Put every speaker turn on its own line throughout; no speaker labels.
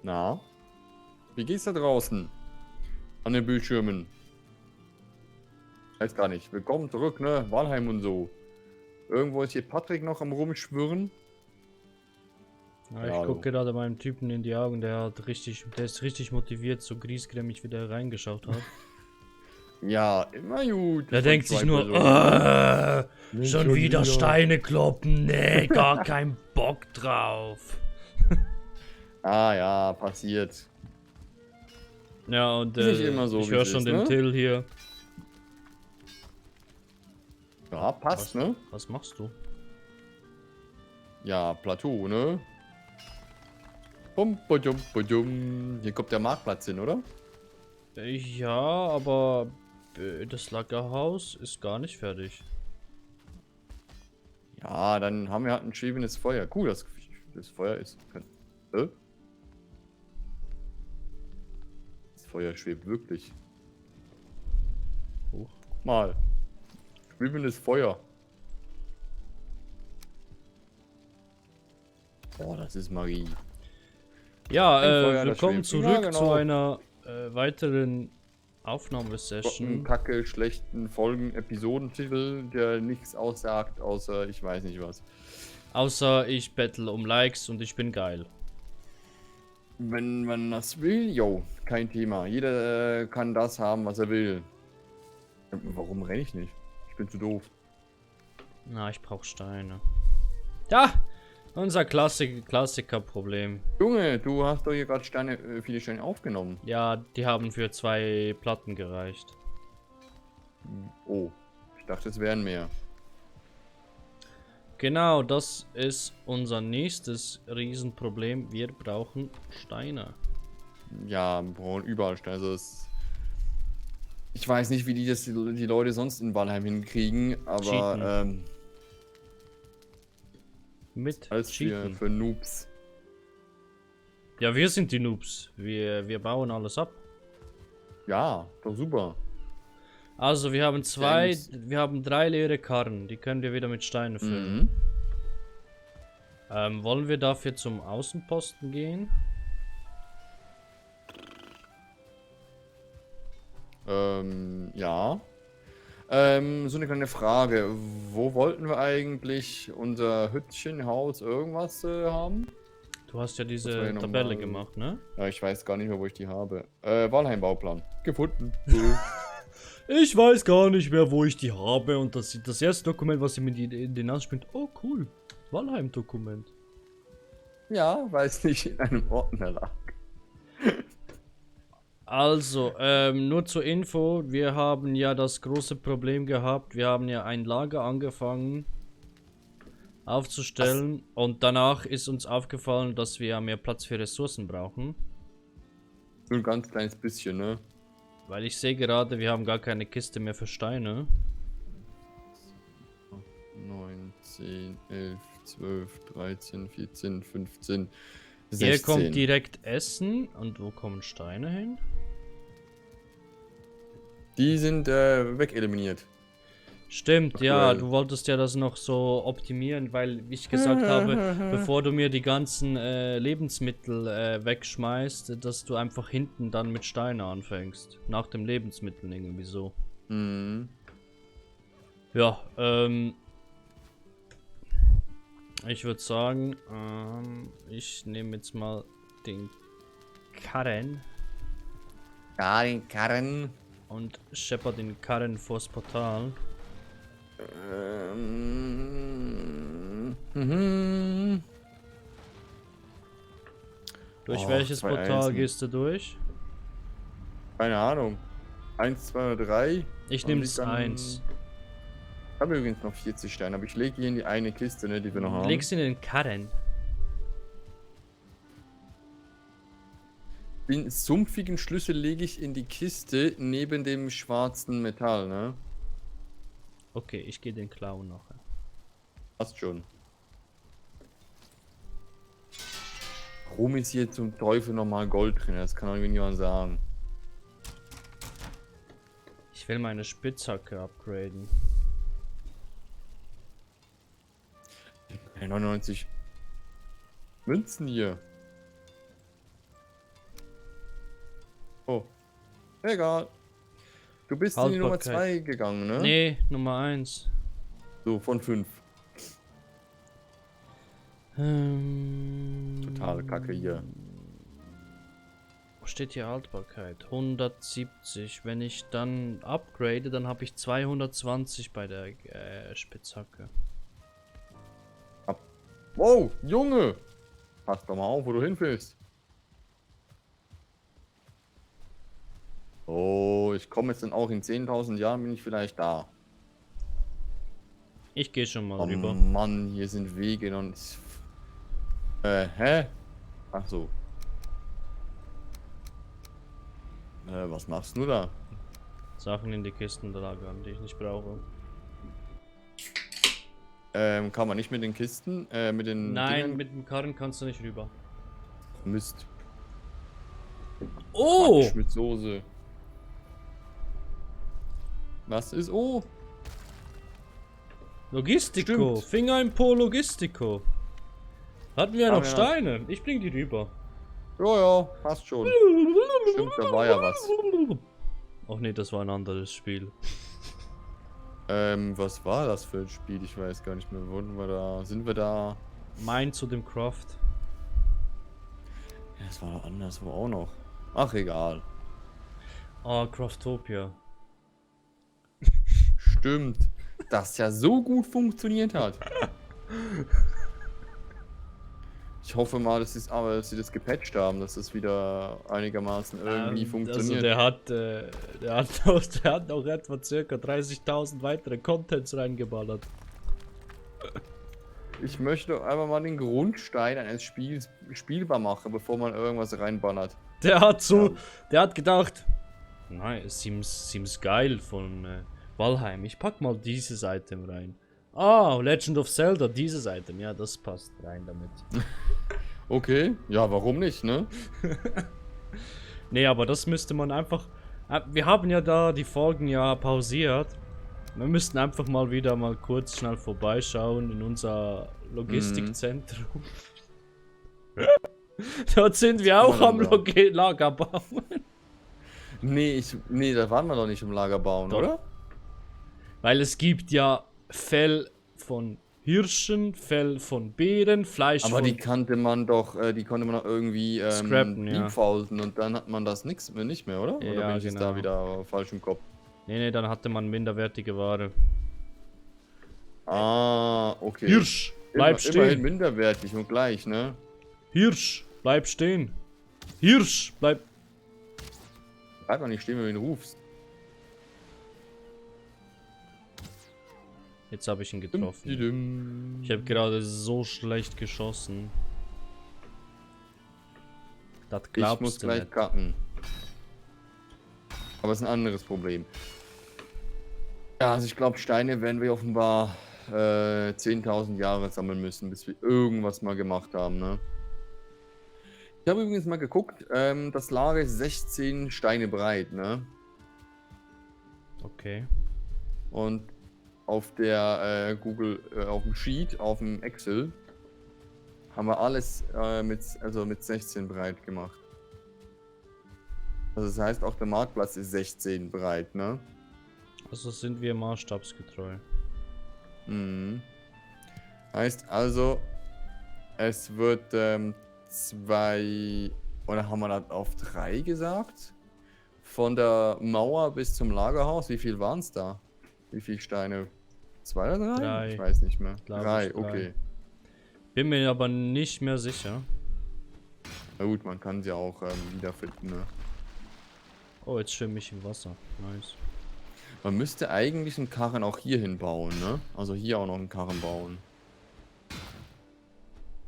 Na? Wie geht's da draußen? An den Bildschirmen. Weiß gar nicht. Willkommen zurück, ne? Walheim und so. Irgendwo ist hier Patrick noch am Rumschwirren.
Ja,
Ja,
ich
hallo.
gucke gerade meinem Typen in die Augen, der ist richtig motiviert, so griesgrämig wieder reingeschaut hat.
Ja, immer gut.
Der
von
denkt sich
zwei
nur,
Personen.
schon wieder Steine kloppen, nee, gar kein Bock drauf.
Ah ja, passiert.
Ja, und
Ist nicht immer so,
ich
wie
höre
es
schon
ist,
den
ne?
Till hier.
Ja, passt, ne?
Was machst du?
Ja, Plateau, ne? Bum, badum, badum. Hier kommt der Marktplatz hin, oder?
Ja, aber das Lagerhaus ist gar nicht fertig.
Ja, dann haben wir halt ein schwebendes Feuer. Cool, das Feuer ist. Das Feuer schwebt wirklich.
Huch.
Mal. Schwebendes Feuer. Boah, das ist Magie.
Ja,
Ein Feuer, das
willkommen
schwebt.
zurück
Ja,
zu
genau.
einer weiteren Aufnahmesession.
Kacke, schlechten Folgen, Episodentitel, der nichts aussagt, außer ich weiß nicht was.
Außer ich battle um Likes und ich bin geil.
Wenn man das will, jo, kein Thema. Jeder kann das haben, was er will. Warum renne ich nicht? Ich bin zu doof.
Na, ich brauche Steine. Ja, unser Klassiker-Problem.
Junge, du hast doch hier gerade viele Steine aufgenommen.
Ja, die haben für 2 Platten gereicht.
Oh, ich dachte, es wären mehr.
Genau, das ist unser nächstes Riesenproblem. Wir brauchen Steine.
Ja, wir brauchen überall Steine. Also ich weiß nicht, wie die Leute sonst in Valheim hinkriegen, aber
Cheaten. Mit
alles
Cheaten.
für Noobs.
Ja, wir sind die Noobs. Wir bauen alles ab.
Ja, doch super.
Also, wir haben wir haben 3 leere Karren. Die können wir wieder mit Steinen füllen. Wollen wir dafür zum Außenposten gehen?
Ja. So eine kleine Frage. Wo wollten wir eigentlich unser Hüttchen, Haus, irgendwas haben?
Du hast ja
Das
diese
war ja
Tabelle
normal.
gemacht, ne?
Ja, ich weiß gar nicht mehr, wo ich die habe. Walheim-Bauplan. Gefunden.
Ich weiß gar nicht mehr, wo ich die habe. Und das erste Dokument, was ihr mir in den Namen springt. Oh, cool. Walheim-Dokument.
Ja, weil es nicht in einem Ordner lag.
Also, nur zur Info. Wir haben ja das große Problem gehabt. Wir haben ja ein Lager angefangen aufzustellen. Und danach ist uns aufgefallen, dass wir ja mehr Platz für Ressourcen brauchen.
Nur ein ganz kleines bisschen, ne?
Weil ich sehe gerade, wir haben gar keine Kiste mehr für Steine.
9, 10, 11, 12, 13, 14, 15, 16.
Hier kommt direkt Essen. Und wo kommen Steine hin?
Die sind wegeliminiert.
Stimmt,
Ach,
ja,
well.
du wolltest ja das noch so optimieren, weil ich gesagt habe, bevor du mir die ganzen Lebensmittel wegschmeißt, dass du einfach hinten dann mit Steine anfängst. Nach dem Lebensmittel irgendwie so.
Mhm.
Ja, ich würde sagen, ich nehme jetzt mal den Karren
Ja, den Karren.
und schepper den Karren vors Portal. Durch welches
2
Portal
Einsen.
gehst du durch?
Keine Ahnung. 1, 2 oder 3.
Ich nehme das 1.
Ich habe übrigens noch 40 Steine, aber ich lege hier in die eine Kiste, ne, die wir noch haben.
Legst in den Karren.
Den sumpfigen Schlüssel lege ich in die Kiste neben dem schwarzen Metall, ne?
Okay, ich gehe den klauen nachher.
Passt schon. Warum ist hier zum Teufel nochmal Gold drin? Das kann doch niemand sagen.
Ich will meine Spitzhacke upgraden.
99 Münzen hier. Oh, egal. Du bist in die Nummer
Haltbarkeit.
2 gegangen, ne?
Nee, Nummer 1.
So, von 5. Totale Kacke hier.
Wo steht hier Haltbarkeit? 170. Wenn ich dann upgrade, dann habe ich 220 bei der Spitzhacke.
Wow, Junge! Pass doch mal auf, wo du hinfällst. Oh, ich komme jetzt dann auch in 10.000 Jahren, bin ich vielleicht da.
Ich gehe schon mal
Oh
rüber.
Mann, hier sind Wege und... hä? Ach so. Was machst du da?
Sachen in die Kisten lagern, die ich nicht brauche.
Kann man nicht mit den Kisten, mit den
Nein,
Dingen?
mit dem Karren kannst du nicht rüber.
Mist.
Oh!
Quatsch mit Soße. Was ist oh?
Logistico.
Stimmt.
Finger im Po Logistico. Hatten wir ja
Haben
noch
wir noch.
Steine. Ich bring die rüber.
Ja, passt schon. Stimmt, da war ja was.
Ach nee, das war ein anderes Spiel.
Was war das für ein Spiel? Ich weiß gar nicht mehr. Wurden wir da? Sind wir da?
Mein zu dem Craft.
Ja, das war doch anderswo auch noch. Ach, egal.
Ah, Craftopia.
Stimmt. Das ja so gut funktioniert hat. Ich hoffe mal, dass sie das gepatcht haben, dass das wieder einigermaßen irgendwie
Also
funktioniert.
der hat noch etwa ca. 30.000 weitere Contents reingeballert.
Ich möchte einfach mal den Grundstein eines Spiels spielbar machen, bevor man irgendwas reinballert.
Der hat gedacht, nein, es seems geil von Valheim. Ich pack mal dieses Item rein. Ah, Legend of Zelda, dieses Item. Ja, das passt rein damit.
Okay, ja, warum nicht, ne?
Nee, aber das müsste man einfach... Wir haben ja da die Folgen ja pausiert. Wir müssten einfach mal kurz schnell vorbeischauen in unser Logistikzentrum. Dort sind wir auch am Lager bauen.
Nee, da waren wir doch nicht im Lager bauen,
Doch.
oder?
Weil es gibt ja Fell von Hirschen, Fell von Bären, Fleisch
Aber
von...
die konnte man doch irgendwie
Scrappen, ja.
defaulten und dann hat man das nicht mehr, oder?
Ja,
Oder bin ich jetzt da
genau.
wieder falsch im Kopf?
Nee, dann hatte man minderwertige Ware.
Ah, okay.
Hirsch, bleib
Immerhin
stehen.
minderwertig und gleich, ne?
Hirsch, bleib stehen. Hirsch, bleib...
Bleib doch nicht stehen, wenn du ihn rufst.
Jetzt habe ich ihn getroffen.
Dum.
Ich habe gerade so schlecht geschossen. Das
Ich muss
glaubst du
gleich
nicht.
cutten. Aber es ist ein anderes Problem. Ja, also ich glaube, Steine werden wir offenbar 10.000 Jahre sammeln müssen, bis wir irgendwas mal gemacht haben, ne? Ich habe übrigens mal geguckt, das Lager ist 16 Steine breit, ne?
Okay.
Und auf der auf dem Sheet, auf dem Excel, haben wir alles mit 16 breit gemacht. Also das heißt, auch der Marktplatz ist 16 breit, ne?
Also sind wir maßstabsgetreu.
Mhm. Heißt also, es wird 2, oder haben wir das auf 3 gesagt? Von der Mauer bis zum Lagerhaus, wie viel waren es da? Wie viele Steine? 2 oder 3?
Drei.
Ich weiß nicht mehr.
Glaub
3,
ich, drei.
okay.
Bin mir aber nicht mehr sicher.
Na gut, man kann sie auch wiederfinden, ne?
Oh, jetzt schwimme ich im Wasser. Nice.
Man müsste eigentlich einen Karren auch hier hinbauen, ne? Also hier auch noch einen Karren bauen.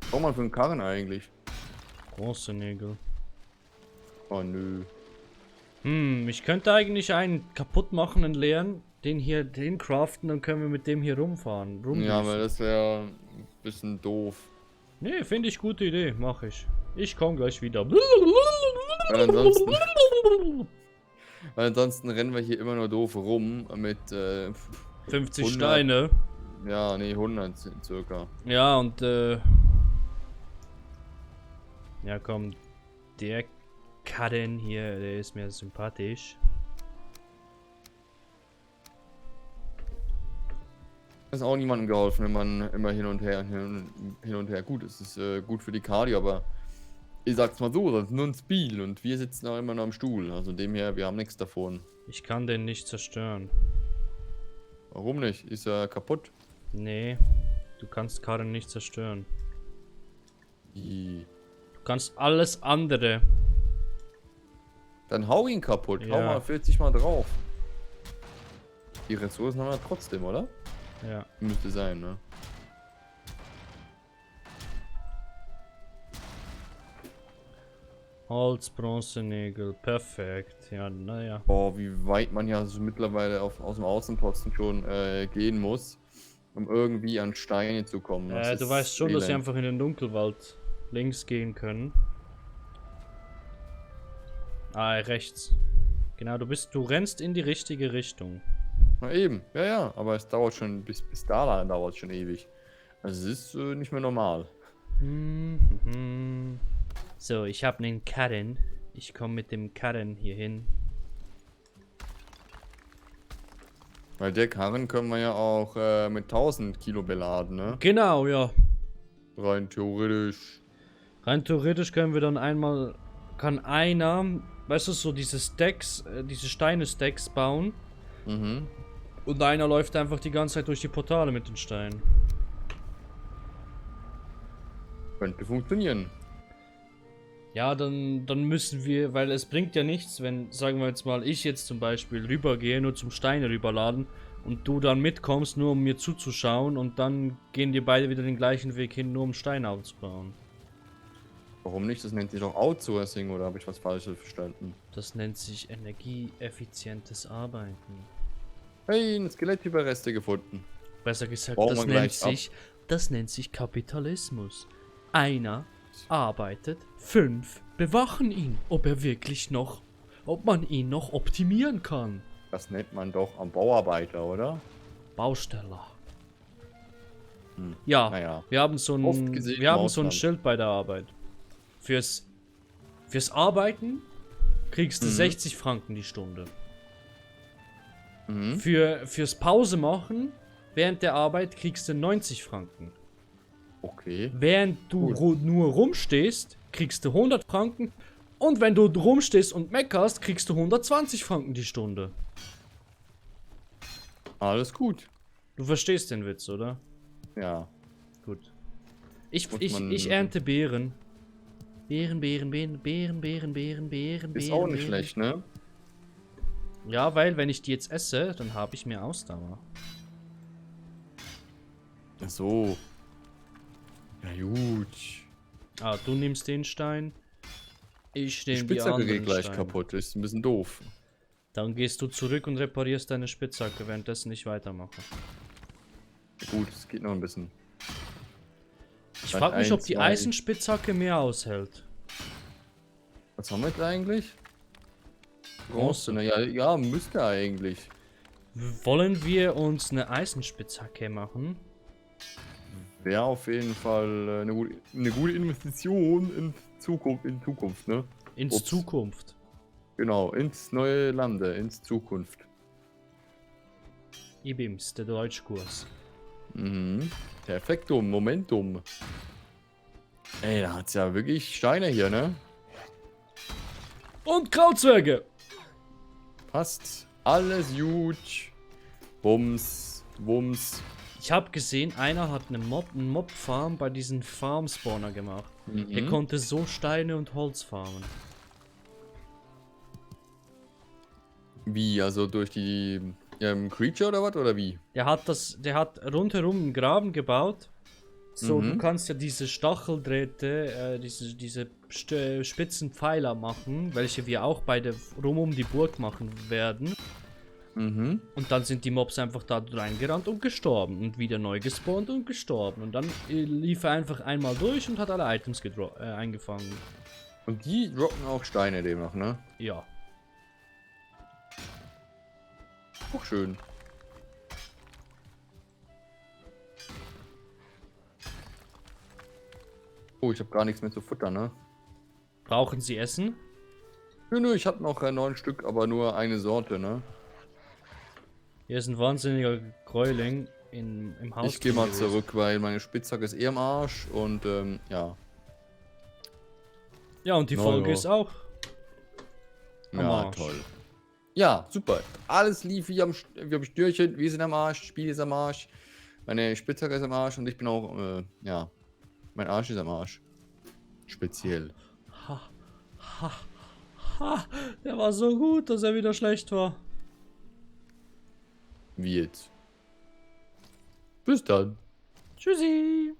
Was braucht man für einen Karren eigentlich?
Bronzenägel.
Oh nö.
Ich könnte eigentlich einen kaputt machen, einen leeren, den craften, dann können wir mit dem hier rumfahren.
Ja, weil das wäre ein bisschen doof.
Nee, finde ich gute Idee, mache ich. Ich komme gleich wieder.
Weil ansonsten rennen wir hier immer nur doof rum mit
50
100.
Steine.
Ja, nee, 100 circa.
Ja, und ja komm, der Karen hier, der ist mir sympathisch.
Ist auch niemandem geholfen, wenn man immer hin und her. Gut, es ist gut für die Cardio, aber ich sag's mal so, das ist nur ein Spiel und wir sitzen auch immer noch am Stuhl. Also dem her, wir haben nichts davon.
Ich kann den nicht zerstören.
Warum nicht? Ist er kaputt?
Nee, du kannst Karen nicht zerstören.
Wie?
Du kannst alles andere.
Dann hau ihn kaputt.
Ja.
Hau mal 40 Mal drauf. Die Ressourcen haben wir trotzdem, oder?
Ja.
Müsste sein, ne?
Holz, Bronze, Nägel, perfekt. Ja, naja.
Boah, wie weit man ja so mittlerweile aus dem Außenposten schon gehen muss, um irgendwie an Steine zu kommen. Das
Du
ist
weißt schon, dass sie
elend.
einfach in den Dunkelwald links gehen können. Ah, rechts. Genau, du rennst in die richtige Richtung.
Na eben, ja, ja, aber es dauert schon, bis da dauert es schon ewig. Also es ist nicht mehr normal.
So, ich habe einen Karren. Ich komme mit dem Karren hier hin.
Weil der Karren können wir ja auch mit 1000 Kilo beladen, ne?
Genau, ja.
Rein theoretisch.
Rein theoretisch können wir dann einmal, kann einer, weißt du, so diese Stacks, diese Steine-Stacks bauen.
Mhm.
Und einer läuft einfach die ganze Zeit durch die Portale mit den Steinen.
Könnte funktionieren.
Ja, dann müssen wir, weil es bringt ja nichts, wenn, sagen wir jetzt mal, ich jetzt zum Beispiel rübergehe, nur zum Steine rüberladen und du dann mitkommst, nur um mir zuzuschauen und dann gehen die beide wieder den gleichen Weg hin, nur um Steine aufzubauen.
Warum nicht? Das nennt sich doch Outsourcing, oder habe ich was Falsches verstanden?
Das nennt sich energieeffizientes Arbeiten.
Hey, ein Skelettüberreste gefunden.
Besser gesagt,
Bauen wir gleich ab.
das nennt sich Kapitalismus. Einer arbeitet, 5 bewachen ihn, ob man ihn noch optimieren kann.
Das nennt man doch am Bauarbeiter, oder?
Bausteller.
Hm.
Ja,
Naja.
wir haben so
Oft
ein,
gesehen
wir
im
haben so ein
Ausland.
Schild bei der Arbeit. Fürs Arbeiten kriegst du 60 Franken die Stunde.
Mhm.
Fürs Pause machen während der Arbeit kriegst du 90 Franken.
Okay.
Während du nur rumstehst, kriegst du 100 Franken. Und wenn du rumstehst und meckerst, kriegst du 120 Franken die Stunde.
Alles gut.
Du verstehst den Witz, oder?
Ja.
Gut. Ich
man-
ernte Beeren. Beeren.
Ist auch nicht schlecht, ne?
Ja, weil wenn ich die jetzt esse, dann habe ich mehr Ausdauer.
Ach so. Ja gut.
Ah, du nimmst den Stein. Ich
Die
nehme die
Spitzhacke
anderen
geht gleich
Steine.
kaputt. Ist ein bisschen doof.
Dann gehst du zurück und reparierst deine Spitzhacke, währenddessen ich weitermache.
Gut, es geht noch ein bisschen.
Ich
Dann
frage mich, ob
1,
die
2.
Eisenspitzhacke mehr aushält.
Was haben wir jetzt eigentlich?
Bronze.
Naja, ja, müsste eigentlich.
Wollen wir uns eine Eisenspitzhacke machen?
Wäre auf jeden Fall eine gute Investition in Zukunft, ne?
Ins
Ups.
Zukunft.
Genau, ins neue Lande, ins Zukunft.
IBIMS, der Deutschkurs.
Mhm. Perfektum, Momentum. Ey, da hat's ja wirklich Steine hier, ne?
Und Krautzwerge!
Passt. Alles gut. Bums, Wums.
Ich habe gesehen, einer hat einen Mob-Farm bei diesen Farm-Spawner gemacht. Der konnte so Steine und Holz farmen.
Wie, also durch die Creature oder was? Oder wie?
Der hat rundherum einen Graben gebaut. So, du
Mhm.
kannst ja diese Stacheldrähte, diese spitzen Pfeiler machen, welche wir auch beide rum um die Burg machen werden.
Mhm.
Und dann sind die Mobs einfach da reingerannt und gestorben. Und wieder neu gespawnt und gestorben. Und dann lief er einfach einmal durch und hat alle Items eingefangen.
Und die droppen auch Steine demnach, ne?
Ja.
Auch schön. Oh, ich habe gar nichts mehr zu futtern, ne?
Brauchen sie Essen?
Nö, ich habe noch 9 Stück, aber nur eine Sorte, ne?
Hier ist ein wahnsinniger Gräuling im Haus.
Ich gehe mal
gewesen.
zurück, weil meine Spitzhacke ist eh am Arsch und ja.
Ja, und die
Na
Folge
ja.
ist auch am
Ja,
Arsch.
toll. Ja, super. Alles lief wie am Stürchen. Wir sind am Arsch, Spiel ist am Arsch. Meine Spitzhacke ist am Arsch und ich bin auch, ja. Mein Arsch ist am Arsch. Speziell.
Ha, ha, ha. Der war so gut, dass er wieder schlecht war.
Wie jetzt? Bis dann.
Tschüssi.